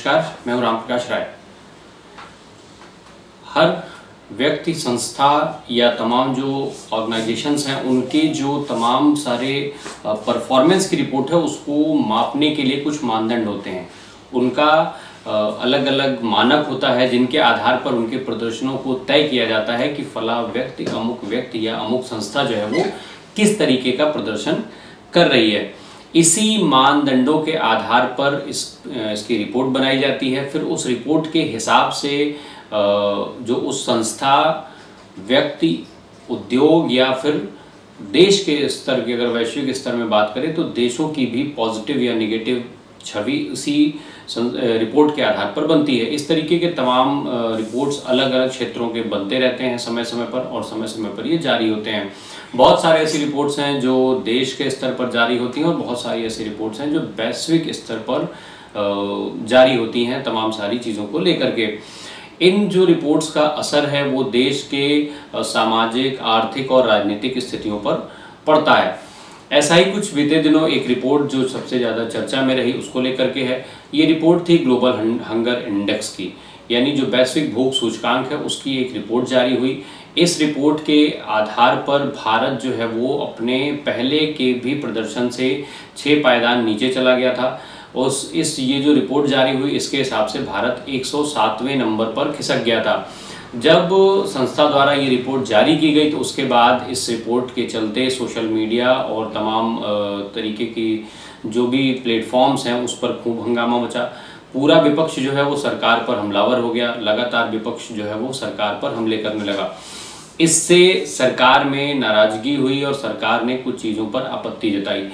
नमस्कार, मैं हूं राम प्रकाश राय। हर व्यक्ति, संस्था या तमाम जो ऑर्गेनाइजेशंस हैं उनके जो तमाम सारे परफॉर्मेंस की रिपोर्ट है उसको मापने के लिए कुछ मानदंड होते हैं। उनका अलग अलग मानक होता है जिनके आधार पर उनके प्रदर्शनों को तय किया जाता है कि फला व्यक्ति, अमुक व्यक्ति या अमुक संस्था जो है वो किस तरीके का प्रदर्शन कर रही है। इसी मानदंडों के आधार पर इसकी रिपोर्ट बनाई जाती है। फिर उस रिपोर्ट के हिसाब से जो उस संस्था, व्यक्ति, उद्योग या फिर देश के स्तर की, अगर वैश्विक स्तर में बात करें तो देशों की भी पॉजिटिव या नेगेटिव छवि उसी रिपोर्ट के आधार पर बनती है। इस तरीके के तमाम रिपोर्ट्स अलग अलग क्षेत्रों के बनते रहते हैं समय समय पर, और समय समय पर ये जारी होते हैं। बहुत सारे ऐसी रिपोर्ट्स हैं जो देश के स्तर पर जारी होती हैं और बहुत सारी ऐसी रिपोर्ट्स हैं जो वैश्विक स्तर पर जारी होती हैं तमाम सारी चीज़ों को लेकर के। इन जो रिपोर्ट्स का असर है वो देश के सामाजिक, आर्थिक और राजनीतिक स्थितियों पर पड़ता है। ऐसा ही कुछ बीते दिनों एक रिपोर्ट जो सबसे ज़्यादा चर्चा में रही उसको लेकर के है। ये रिपोर्ट थी ग्लोबल हंगर इंडेक्स की, यानी जो वैश्विक भूख सूचकांक है उसकी एक रिपोर्ट जारी हुई। इस रिपोर्ट के आधार पर भारत जो है वो अपने पहले के भी प्रदर्शन से 6 पायदान नीचे चला गया था। ये जो रिपोर्ट जारी हुई इसके हिसाब से भारत 107वें नंबर पर खिसक गया था। जब संस्था द्वारा ये रिपोर्ट जारी की गई तो उसके बाद इस रिपोर्ट के चलते सोशल मीडिया और तमाम तरीके की जो भी प्लेटफॉर्म्स हैं उस पर खूब हंगामा मचा। पूरा विपक्ष जो है वो सरकार पर हमलावर हो गया। लगातार विपक्ष जो है वो सरकार पर हमले करने लगा। इससे सरकार में नाराजगी हुई और सरकार ने कुछ चीज़ों पर आपत्ति जताई।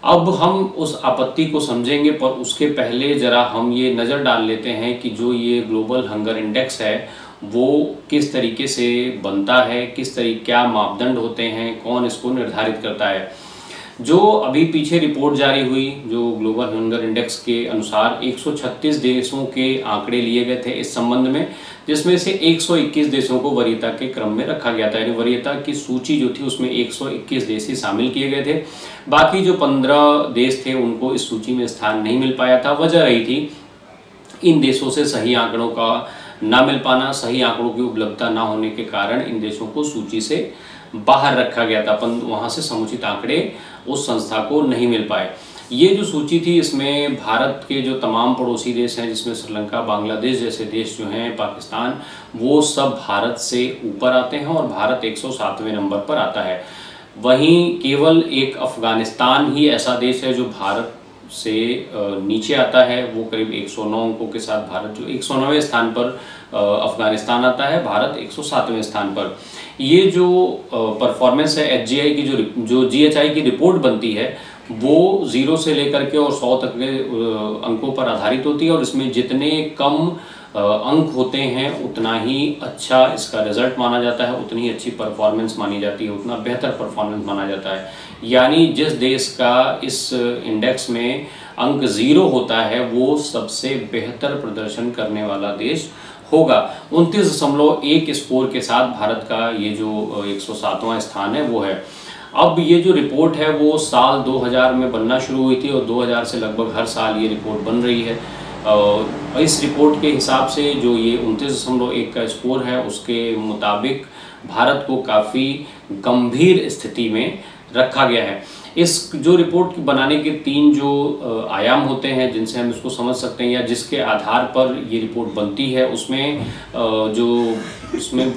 अब हम उस आपत्ति को समझेंगे, पर उसके पहले ज़रा हम ये नज़र डाल लेते हैं कि जो ये ग्लोबल हंगर इंडेक्स है वो किस तरीके से बनता है, क्या मापदंड होते हैं, कौन इसको निर्धारित करता है। जो अभी पीछे रिपोर्ट जारी हुई जो ग्लोबल हंगर इंडेक्स के अनुसार 136 देशों के आंकड़े लिए गए थे इस संबंध में, जिसमें से 121 देशों को वरीयता के क्रम में रखा गया था। यानी वरीयता की सूची जो थी उसमें 121 देश ही शामिल किए गए थे। बाकी जो 15 देश थे उनको इस सूची में स्थान नहीं मिल पाया था। वजह रही थी इन देशों से सही आंकड़ों का ना मिल पाना, सही आंकड़ों की उपलब्धता ना होने के कारण इन देशों को सूची से बाहर रखा गया था। वहाँ से समुचित आंकड़े उस संस्था को नहीं मिल पाए। ये जो सूची थी इसमें भारत के जो तमाम पड़ोसी देश हैं, जिसमें श्रीलंका, बांग्लादेश जैसे देश जो हैं, पाकिस्तान, वो सब भारत से ऊपर आते हैं और भारत 107वें नंबर पर आता है। वहीं केवल एक अफगानिस्तान ही ऐसा देश है जो भारत से नीचे आता है। वो करीब 109 अंकों के साथ भारत जो 109वें स्थान पर अफगानिस्तान आता है, भारत 107वें स्थान पर। ये जो परफॉर्मेंस है एचजीआई की, जो जीएचआई की रिपोर्ट बनती है वो 0 से लेकर के और 100 तक के अंकों पर आधारित होती है, और इसमें जितने कम अंक होते हैं उतना ही अच्छा इसका रिजल्ट माना जाता है, उतनी ही अच्छी परफॉर्मेंस मानी जाती है, उतना बेहतर परफॉर्मेंस माना जाता है। यानी जिस देश का इस इंडेक्स में अंक 0 होता है वो सबसे बेहतर प्रदर्शन करने वाला देश होगा। 29.1 स्कोर के साथ भारत का ये जो 107वां स्थान है वो है। अब ये जो रिपोर्ट है वो साल 2000 में बनना शुरू हुई थी और 2000 से लगभग हर साल ये रिपोर्ट बन रही है। और इस रिपोर्ट के हिसाब से जो ये 29.1 का स्कोर है उसके मुताबिक भारत को काफ़ी गंभीर स्थिति में रखा गया है। इस जो रिपोर्ट बनाने के 3 जो आयाम होते हैं जिनसे हम इसको समझ सकते हैं या जिसके आधार पर ये रिपोर्ट बनती है, उसमें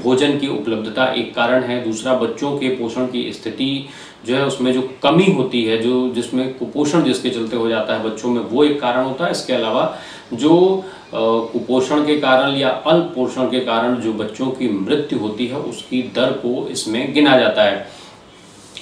भोजन की उपलब्धता एक कारण है। दूसरा, बच्चों के पोषण की स्थिति जो है उसमें जो कमी होती है, जिसमें कुपोषण जिसके चलते हो जाता है बच्चों में, वो एक कारण होता है। इसके अलावा जो कुपोषण के कारण या अल्प पोषण के कारण जो बच्चों की मृत्यु होती है उसकी दर को इसमें गिना जाता है।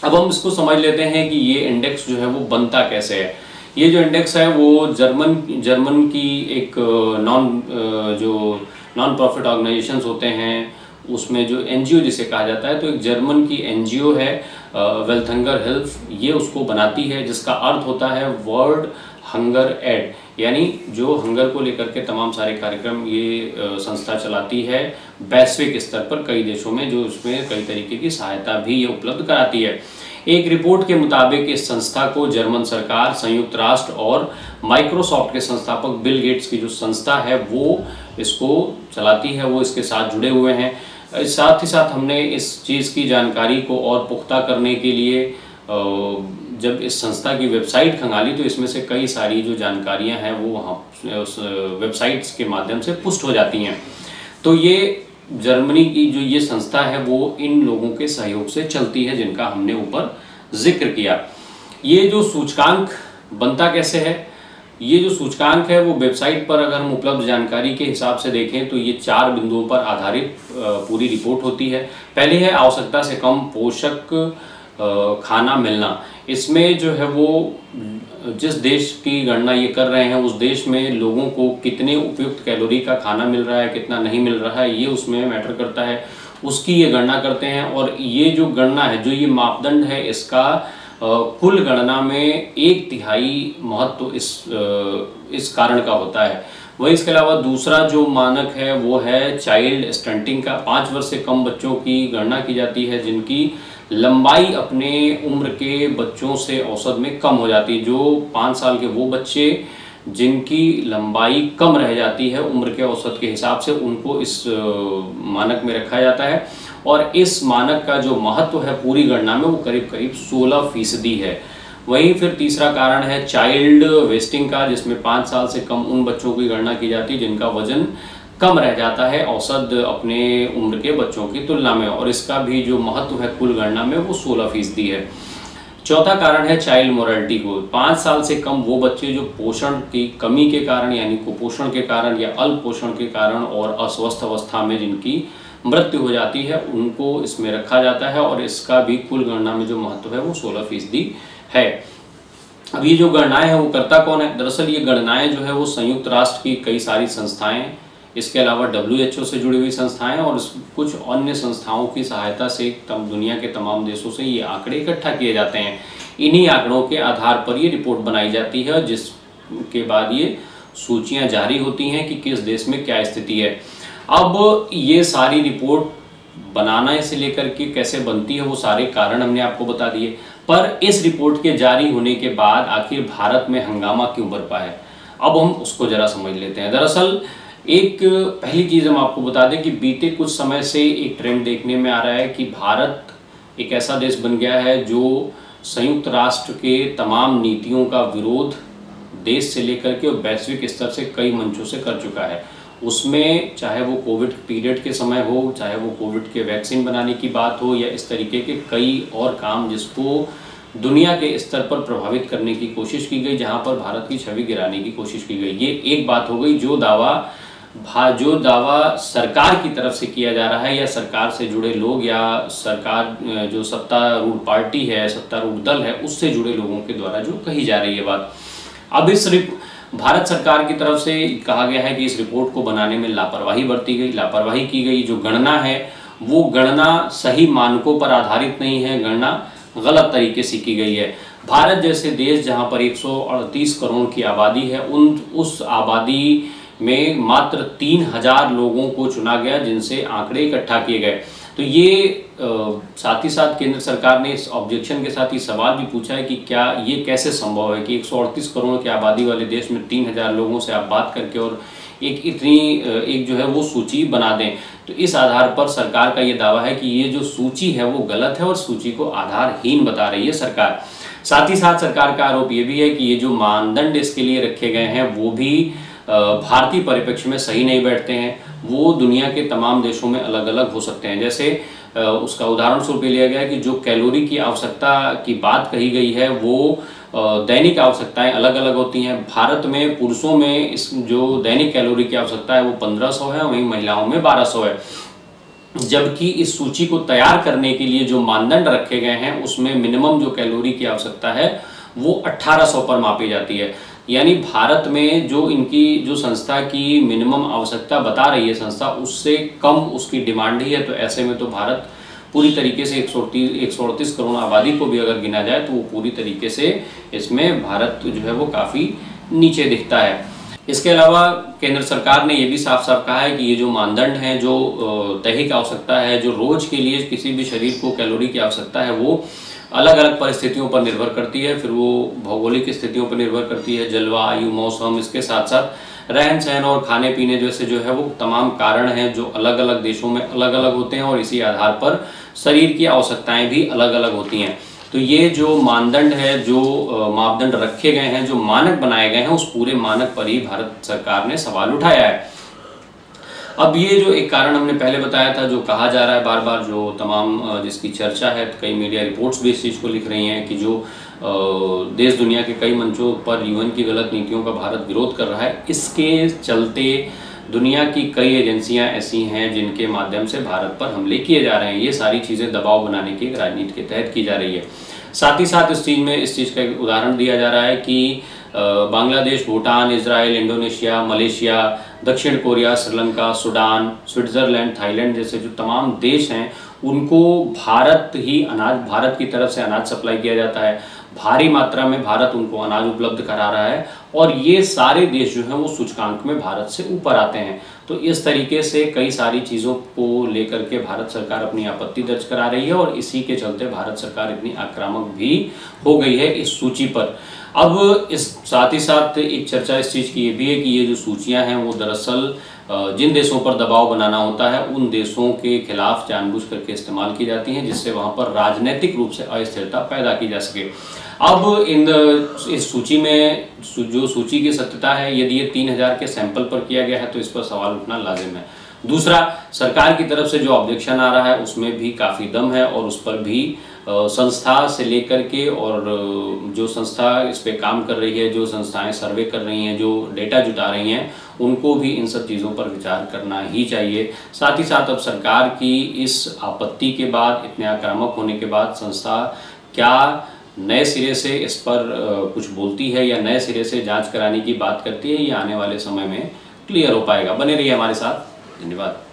अब हम इसको समझ लेते हैं कि ये इंडेक्स जो है वो बनता कैसे है। ये जो इंडेक्स है वो जर्मन की एक नॉन प्रॉफिट ऑर्गेनाइजेशंस होते हैं उसमें जो एनजीओ जिसे कहा जाता है, तो एक जर्मन की एनजीओ है वेल्थ हंगर हेल्थ, ये उसको बनाती है, जिसका अर्थ होता है वर्ल्ड हंगर एड, यानी जो हंगर को लेकर के तमाम सारे कार्यक्रम ये संस्था चलाती है वैश्विक स्तर पर कई देशों में, जो उसमें कई तरीके की सहायता भी ये उपलब्ध कराती है। एक रिपोर्ट के मुताबिक इस संस्था को जर्मन सरकार, संयुक्त राष्ट्र और माइक्रोसॉफ्ट के संस्थापक बिल गेट्स की जो संस्था है वो इसको चलाती है, वो इसके साथ जुड़े हुए हैं। साथ ही साथ हमने इस चीज़ की जानकारी को और पुख्ता करने के लिए जब इस संस्था की वेबसाइट खंगाली तो इसमें से कई सारी जो जानकारियां हैं वो वहाँ उस वेबसाइट्स के माध्यम से पुष्ट हो जाती हैं। तो ये जर्मनी की जो ये संस्था है वो इन लोगों के सहयोग से चलती है जिनका हमने ऊपर जिक्र किया। ये जो सूचकांक बनता कैसे है, ये जो सूचकांक है वो वेबसाइट पर अगर हम उपलब्ध जानकारी के हिसाब से देखें तो ये 4 बिंदुओं पर आधारित पूरी रिपोर्ट होती है। पहले है आवश्यकता से कम पोषक खाना मिलना। इसमें जो है वो जिस देश की गणना ये कर रहे हैं उस देश में लोगों को कितने उपयुक्त कैलोरी का खाना मिल रहा है, कितना नहीं मिल रहा है, ये उसमें मैटर करता है, उसकी ये गणना करते हैं। और ये जो गणना है, जो ये मापदंड है, इसका कुल गणना में 1/3 महत्व इस कारण का होता है। वही इसके अलावा दूसरा जो मानक है वो है चाइल्ड स्टंटिंग का। 5 वर्ष से कम बच्चों की गणना की जाती है जिनकी लंबाई अपने उम्र के बच्चों से औसत में कम हो जाती है। जो 5 साल के वो बच्चे जिनकी लंबाई कम रह जाती है उम्र के औसत के हिसाब से, उनको इस मानक में रखा जाता है। और इस मानक का जो महत्व है पूरी गणना में वो करीब करीब 16% है। वहीं फिर तीसरा कारण है चाइल्ड वेस्टिंग का, जिसमें 5 साल से कम उन बच्चों की गणना की जाती है जिनका वजन कम रह जाता है औसत अपने उम्र के बच्चों की तुलना में, और इसका भी जो महत्व है कुल गणना में वो 16% है। चौथा कारण है चाइल्ड मोरालिटी को। 5 साल से कम वो बच्चे जो पोषण की कमी के कारण यानी कुपोषण के कारण या अल्प पोषण के कारण और अस्वस्थ अवस्था में जिनकी मृत्यु हो जाती है उनको इसमें रखा जाता है, और इसका भी कुल गणना में जो महत्व है वो 16% है। अब ये जो गणनाएं है वो करता कौन है? दरअसल ये गणनाएं जो है वो संयुक्त राष्ट्र की कई सारी संस्थाएं, इसके अलावा WHO से जुड़ी हुई संस्थाएं और कुछ अन्य संस्थाओं की सहायता से दुनिया के तमाम देशों से ये आंकड़े इकट्ठा किए जाते हैं। इन्हीं आंकड़ों के आधार पर ये रिपोर्ट बनाई जाती है, जिसके बाद ये सूचियां जारी होती हैं कि किस देश में क्या स्थिति है। अब ये सारी रिपोर्ट बनाना से लेकर के कैसे बनती है वो सारे कारण हमने आपको बता दिए, पर इस रिपोर्ट के जारी होने के बाद आखिर भारत में हंगामा क्यों बरपा है, अब हम उसको जरा समझ लेते हैं। दरअसल एक पहली चीज हम आपको बता दें कि बीते कुछ समय से एक ट्रेंड देखने में आ रहा है कि भारत एक ऐसा देश बन गया है जो संयुक्त राष्ट्र के तमाम नीतियों का विरोध देश से लेकर के और वैश्विक स्तर से कई मंचों से कर चुका है। उसमें चाहे वो कोविड पीरियड के समय हो, चाहे वो कोविड के वैक्सीन बनाने की बात हो, या इस तरीके के कई और काम जिसको दुनिया के स्तर पर प्रभावित करने की कोशिश की गई, जहां पर भारत की छवि गिराने की कोशिश की गई। ये एक बात हो गई। जो दावा सरकार की तरफ से किया जा रहा है या सरकार से जुड़े लोग या सरकार जो सत्तारूढ़ पार्टी है, सत्तारूढ़ दल है, उससे जुड़े लोगों के द्वारा जो कही जा रही है बात। अब इस भारत सरकार की तरफ से कहा गया है कि इस रिपोर्ट को बनाने में लापरवाही बरती गई, लापरवाही की गई। जो गणना है वो गणना सही मानकों पर आधारित नहीं है, गणना गलत तरीके से की गई है। भारत जैसे देश जहां पर 138 करोड़ की आबादी है, उस आबादी में मात्र 3000 लोगों को चुना गया जिनसे आंकड़े इकट्ठा किए गए। तो ये साथ ही साथ केंद्र सरकार ने इस ऑब्जेक्शन के साथ ये सवाल भी पूछा है कि क्या ये कैसे संभव है कि 138 करोड़ की आबादी वाले देश में 3000 लोगों से आप बात करके और एक जो है वो सूची बना दें। तो इस आधार पर सरकार का ये दावा है कि ये जो सूची है वो गलत है और सूची को आधारहीन बता रही है सरकार। साथ ही साथ सरकार का आरोप ये भी है कि ये जो मानदंड इसके लिए रखे गए हैं वो भी भारतीय परिप्रेक्ष्य में सही नहीं बैठते हैं। वो दुनिया के तमाम देशों में अलग अलग हो सकते हैं। जैसे उसका उदाहरण स्वरूप लिया गया है कि जो कैलोरी की आवश्यकता की बात कही गई है वो दैनिक आवश्यकताएं अलग अलग होती हैं। भारत में पुरुषों में इस जो दैनिक कैलोरी की आवश्यकता है वो 1500 है, वहीं महिलाओं में 1200 है। जबकि इस सूची को तैयार करने के लिए जो मानदंड रखे गए हैं उसमें मिनिमम जो कैलोरी की आवश्यकता है वो 1800 पर मापी जाती है। यानी भारत में जो इनकी जो संस्था की मिनिमम आवश्यकता बता रही है संस्था, उससे कम उसकी डिमांड ही है। तो ऐसे में तो भारत पूरी तरीके से 138 करोड़ आबादी को भी अगर गिना जाए तो वो पूरी तरीके से इसमें भारत जो है वो काफ़ी नीचे दिखता है। इसके अलावा केंद्र सरकार ने ये भी साफ साफ कहा है कि ये जो मानदंड हैं, जो दैहिक आवश्यकता है, जो रोज के लिए किसी भी शरीर को कैलोरी की आवश्यकता है, वो अलग अलग परिस्थितियों पर निर्भर करती है, फिर वो भौगोलिक स्थितियों पर निर्भर करती है, जलवायु, मौसम, इसके साथ साथ रहन सहन और खाने पीने जैसे जो है वो तमाम कारण हैं जो अलग अलग देशों में अलग अलग होते हैं और इसी आधार पर शरीर की आवश्यकताएं भी अलग अलग होती हैं। तो ये जो मानदंड है, जो मापदंड रखे गए हैं, जो मानक बनाए गए हैं, उस पूरे मानक पर ही भारत सरकार ने सवाल उठाया है। अब ये जो एक कारण हमने पहले बताया था, जो कहा जा रहा है बार बार, जो तमाम जिसकी चर्चा है, कई मीडिया रिपोर्ट्स भी इस चीज़ को लिख रही हैं कि जो देश दुनिया के कई मंचों पर यूएन की गलत नीतियों का भारत विरोध कर रहा है, इसके चलते दुनिया की कई एजेंसियां ऐसी हैं जिनके माध्यम से भारत पर हमले किए जा रहे हैं। ये सारी चीज़ें दबाव बनाने की राजनीति के तहत की जा रही है। साथ ही साथ इस चीज़ का एक उदाहरण दिया जा रहा है कि Bangladesh, Bhutan, Israel, Indonesia, Malaysia, दक्षिण Korea, Sri Lanka, Sudan, Switzerland, Thailand जैसे जो तमाम देश हैं, उनको भारत की तरफ से अनाज सप्लाई किया जाता है। भारी मात्रा में भारत उनको अनाज उपलब्ध करा रहा है और ये सारे देश जो हैं वो सूचकांक में भारत से ऊपर आते हैं। तो इस तरीके से कई सारी चीज़ों को लेकर के भारत सरकार अपनी आपत्ति दर्ज करा रही है और इसी के चलते भारत सरकार इतनी आक्रामक भी हो गई है इस सूची पर। अब इस साथ ही साथ एक चर्चा इस चीज़ की ये भी है कि ये जो सूचियां हैं वो दरअसल जिन देशों पर दबाव बनाना होता है उन देशों के खिलाफ जानबूझ करके इस्तेमाल की जाती हैं, जिससे वहां पर राजनीतिक रूप से अस्थिरता पैदा की जा सके। अब इस सूची में जो सूची की सत्यता है, यदि ये 3000 के सैंपल पर किया गया है तो इस पर सवाल उठना लाजिम है। दूसरा, सरकार की तरफ से जो ऑब्जेक्शन आ रहा है उसमें भी काफ़ी दम है और उस पर भी संस्था से लेकर के और जो संस्था इस पे काम कर रही है, जो संस्थाएं सर्वे कर रही हैं, जो डेटा जुटा रही हैं, उनको भी इन सब चीज़ों पर विचार करना ही चाहिए। साथ ही साथ अब सरकार की इस आपत्ति के बाद, इतने आक्रामक होने के बाद, संस्था क्या नए सिरे से इस पर कुछ बोलती है या नए सिरे से जांच कराने की बात करती है, ये आने वाले समय में क्लियर हो पाएगा। बने रहिए हमारे साथ। धन्यवाद।